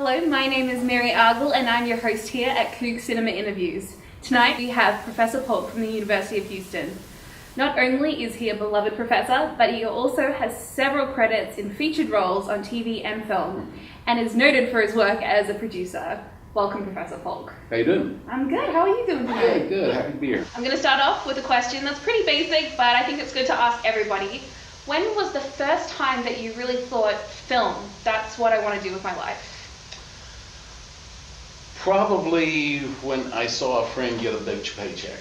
Hello, my name is Mary Argall and I'm your host here at Coog Cinema Interviews. Tonight we have Professor Polk from the University of Houston. Not only is he a beloved professor, but he also has several credits in featured roles on TV and film, and is noted for his work as a producer. Welcome, Professor Polk. How you doing? I'm good. How are you doing today? Good. Happy to be here. I'm going to start off with a question that's pretty basic, but I think it's good to ask everybody. When was the first time that you really thought, film, that's what I want to do with my life? Probably when I saw a friend get a big paycheck.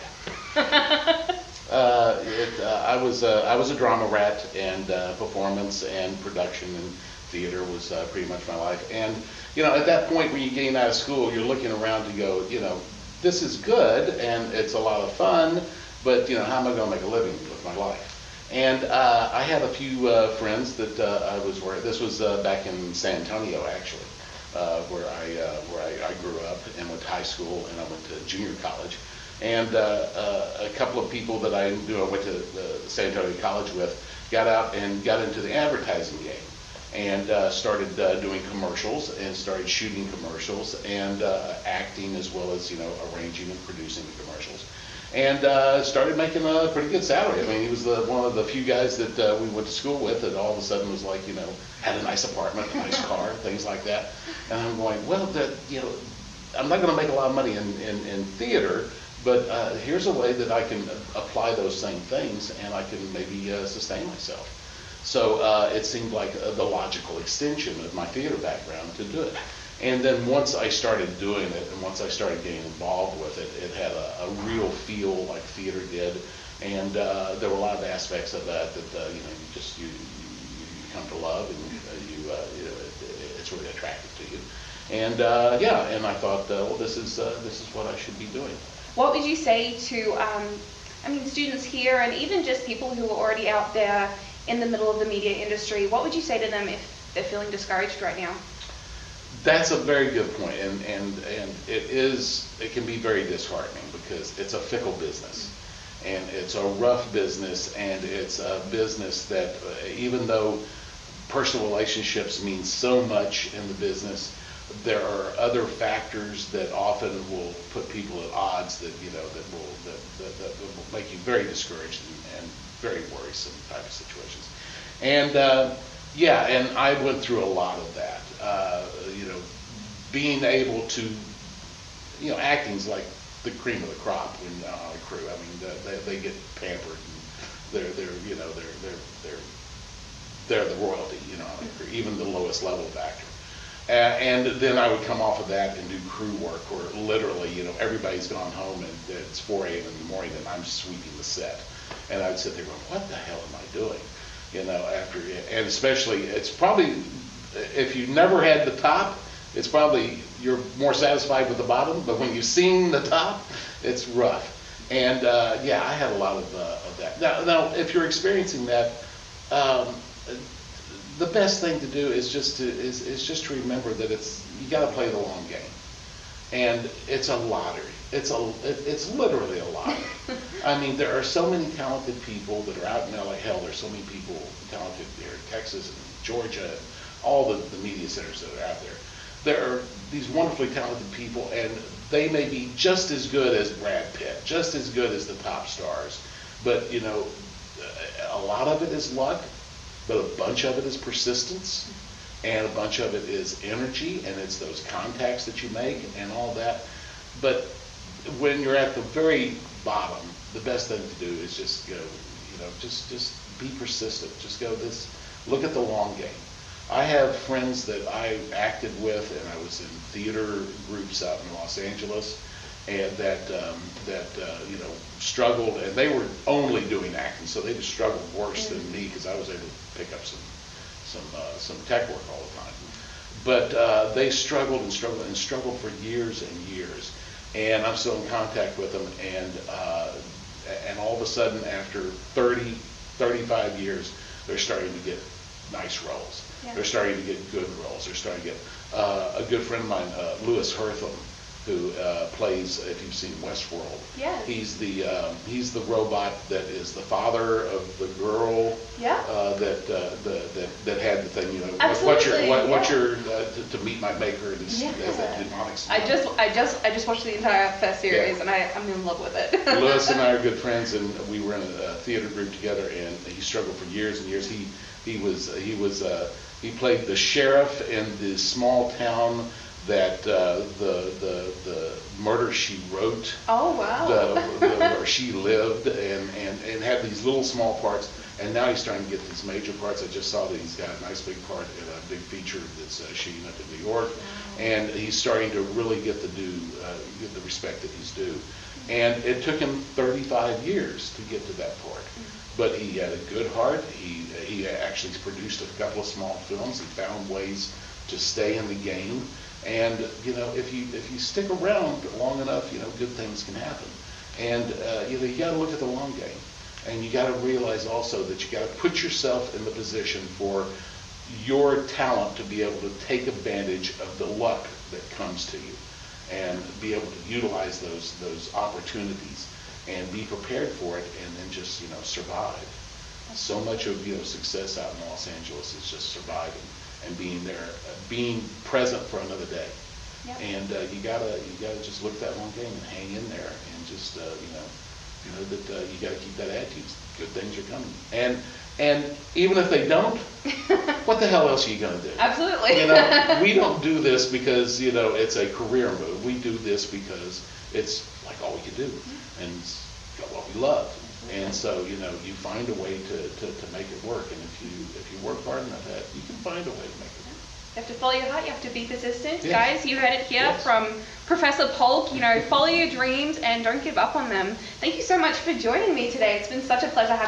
I was a drama rat, and performance and production and theater was pretty much my life. And at that point when you're getting out of school, you're looking around to go, this is good and it's a lot of fun, but how am I going to make a living with my life? And I had a few friends that I was working. This was back in San Antonio, actually, where I grew up and went to high school, and I went to junior college. And a couple of people that I knew I went to San Antonio College with got out and got into the advertising game, and started doing commercials and started shooting commercials and acting, as well as arranging and producing the commercials. And started making a pretty good salary. I mean, he was one of the few guys that we went to school with that all of a sudden was like, had a nice apartment, a nice car, things like that. And I'm going, well, I'm not going to make a lot of money in theater, but here's a way that I can apply those same things and I can maybe sustain myself. So it seemed like the logical extension of my theater background to do it. And then once I started doing it, and once I started getting involved with it, it had a real feel like theater did. And there were a lot of aspects of that you come to love, and it's really attractive to you. And and I thought, well, this is what I should be doing. What would you say to, students here, and even just people who are already out there in the middle of the media industry? What would you say to them if they're feeling discouraged right now? That's a very good point, and it can be very disheartening because it's a fickle business, and it's a rough business, and it's a business that even though personal relationships mean so much in the business, there are other factors that often will put people at odds that will make you very discouraged and very worrisome type of situations. And and I went through a lot of that. Being able to, acting's like the cream of the crop when on a crew. I mean, they get pampered, and they're the royalty, on a crew, even the lowest level of actor. And then I would come off of that and do crew work, where literally, everybody's gone home and it's 4 a.m. in the morning and I'm sweeping the set, and I'd sit there going, what the hell am I doing? And especially, it's probably, if you never had the top, it's probably you're more satisfied with the bottom, but when you've seen the top, it's rough. And I had a lot of that. Now, if you're experiencing that, the best thing to do is just to remember that you got to play the long game, and it's a lottery. It's literally a lottery. I mean, there are so many talented people that are out in LA. Hell, there's so many people talented here in Texas and Georgia, and all the media centers that are out there. There are these wonderfully talented people, and they may be just as good as Brad Pitt, just as good as the top stars. But a lot of it is luck, but a bunch of it is persistence, and a bunch of it is energy, and it's those contacts that you make and all that. But when you're at the very bottom, the best thing to do is just go, just be persistent. Just go look at the long game. I have friends that I acted with, and I was in theater groups out in Los Angeles, and that struggled, and they were only doing acting, so they just struggled worse than me, because I was able to pick up some tech work all the time. But they struggled and struggled and struggled for years and years, and I'm still in contact with them, and all of a sudden, after 30, 35 years, they're starting to get nice roles. Yeah. They're starting to get good roles. They're starting to get a good friend of mine, Louis Hertham, who plays, if you've seen Westworld. Yes. He's the robot that is the father of the girl. Yeah. That had the thing, you know. Absolutely, What's yeah. your to meet my maker? This Yeah. has that demonic smile. I just watched the entire first series, Yeah. and I'm in love with it. Lewis and I are good friends, and we were in a theater group together. And he struggled for years and years. He played the sheriff in the small town that the murder she wrote. Oh wow. Where she lived, and had these little small parts. And now he's trying to get these major parts. I just saw that he's got a nice big part in a big feature that's shooting up in New York, and he's starting to really get the respect that he's due. And it took him 35 years to get to that part, but he had a good heart. He actually produced a couple of small films. He found ways to stay in the game, and you know, if you stick around long enough, you know, good things can happen. And you know, you got to look at the long game. And you got to realize also that you got to put yourself in the position for your talent to be able to take advantage of the luck that comes to you, and be able to utilize those opportunities and be prepared for it, and then just, you know, survive. So much of, you know, success out in Los Angeles is just surviving and being there, being present for another day. Yep. And you gotta just look at that long game and hang in there, and just you know that you got to keep that attitude. Good things are coming, and even if they don't, what the hell else are you going to do? Absolutely. You know, we don't do this because, you know, it's a career move. We do this because it's like all we can do, and it's what we love. And so, you know, you find a way to make it work. And if you work hard enough at it, you can find a way to make it work. You have to follow your heart, you have to be persistent. Yes. Guys, you heard it here Yes. from Professor Polk. You know, follow your dreams and don't give up on them. Thank you so much for joining me today. It's been such a pleasure having